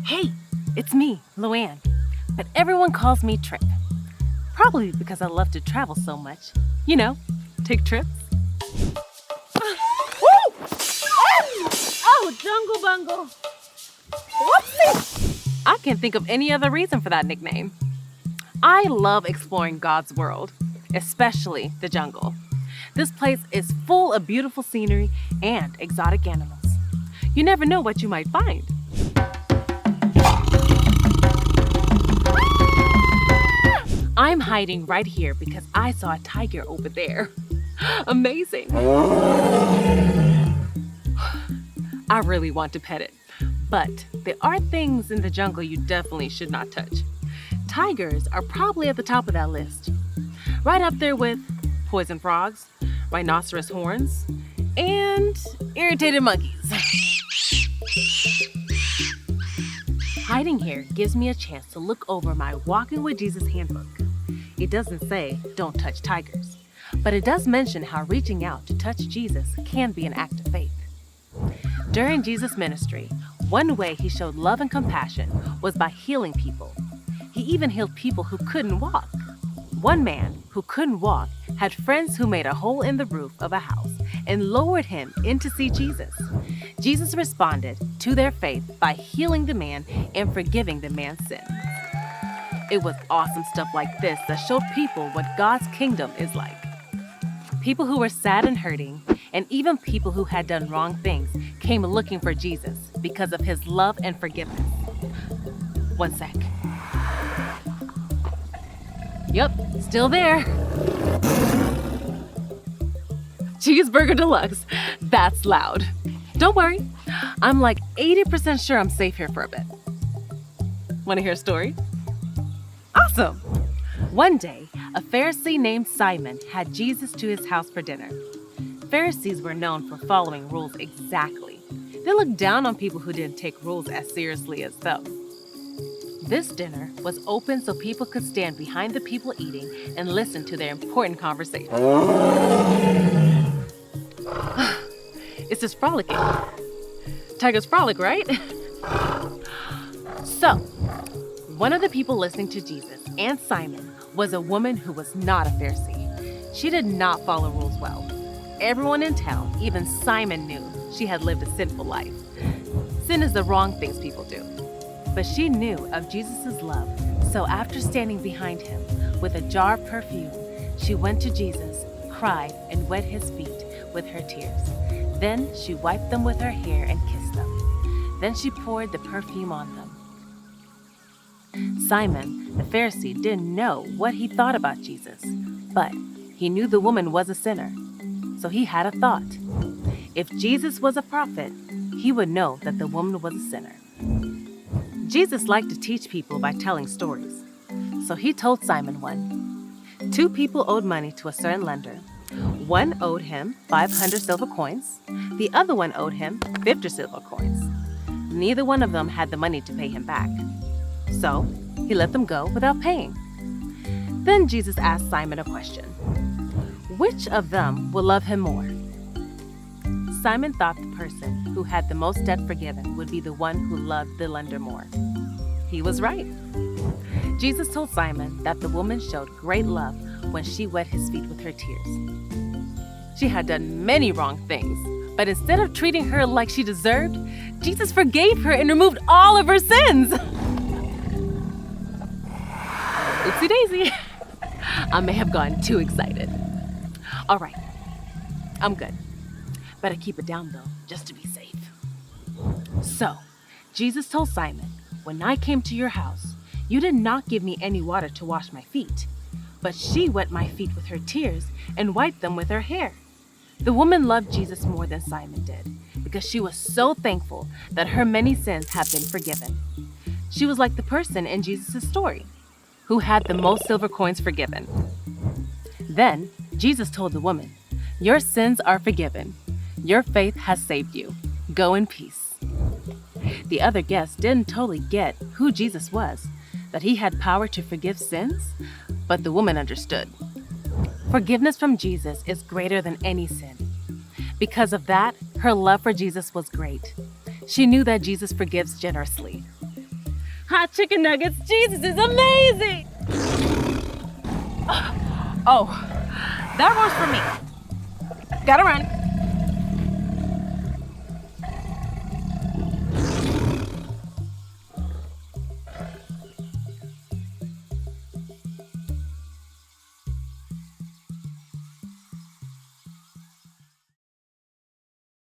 Hey, it's me, Luann, but everyone calls me Trip. Probably because I love to travel so much. You know, take trips. Woo! Oh, Jungle Bungle. Whoopsie! I can't think of any other reason for that nickname. I love exploring God's world, especially the jungle. This place is full of beautiful scenery and exotic animals. You never know what you might find. I'm hiding right here because I saw a tiger over there. Amazing. I really want to pet it, but there are things in the jungle you definitely should not touch. Tigers are probably at the top of that list. Right up there with poison frogs, rhinoceros horns, and irritated monkeys. Hiding here gives me a chance to look over my Walking with Jesus handbook. It doesn't say, don't touch tigers, but it does mention how reaching out to touch Jesus can be an act of faith. During Jesus' ministry, one way he showed love and compassion was by healing people. He even healed people who couldn't walk. One man who couldn't walk had friends who made a hole in the roof of a house and lowered him in to see Jesus. Jesus responded to their faith by healing the man and forgiving the man's sins. It was awesome stuff like this that showed people what God's kingdom is like. People who were sad and hurting, and even people who had done wrong things, came looking for Jesus because of his love and forgiveness. One sec. Yup, still there. Cheeseburger deluxe. That's loud. Don't worry, I'm like 80% sure I'm safe here for a bit. Want to hear a story? Awesome! One day, a Pharisee named Simon had Jesus to his house for dinner. Pharisees were known for following rules exactly. They looked down on people who didn't take rules as seriously as them. This dinner was open so people could stand behind the people eating and listen to their important conversation. It's just frolicking. Tigers frolic, right? So, one of the people listening to Jesus and Simon was a woman who was not a Pharisee. She did not follow rules well. Everyone in town, even Simon, knew she had lived a sinful life. Sin is the wrong things people do. But she knew of Jesus' love, so after standing behind him with a jar of perfume, she went to Jesus, cried, and wet his feet with her tears. Then she wiped them with her hair and kissed them. Then she poured the perfume on them. Simon, the Pharisee, didn't know what he thought about Jesus, but he knew the woman was a sinner. So he had a thought. If Jesus was a prophet, he would know that the woman was a sinner. Jesus liked to teach people by telling stories. So he told Simon one. 2 people owed money to a certain lender. One owed him 500 silver coins. The other one owed him 50 silver coins. Neither one of them had the money to pay him back. So he let them go without paying. Then Jesus asked Simon a question. Which of them will love him more? Simon thought the person who had the most debt forgiven would be the one who loved the lender more. He was right. Jesus told Simon that the woman showed great love when she wet his feet with her tears. She had done many wrong things, but instead of treating her like she deserved, Jesus forgave her and removed all of her sins. Oopsie daisy. I may have gotten too excited. All right, I'm good. Better keep it down though, just to be safe. So, Jesus told Simon, when I came to your house, you did not give me any water to wash my feet, but she wet my feet with her tears and wiped them with her hair. The woman loved Jesus more than Simon did because she was so thankful that her many sins had been forgiven. She was like the person in Jesus' story who had the most silver coins forgiven. Then Jesus told the woman, your sins are forgiven. Your faith has saved you. Go in peace. The other guests didn't totally get who Jesus was, that he had power to forgive sins, but the woman understood. Forgiveness from Jesus is greater than any sin. Because of that, her love for Jesus was great. She knew that Jesus forgives generously. hot chicken nuggets. Jesus is amazing. Oh, that one's for me. Gotta run.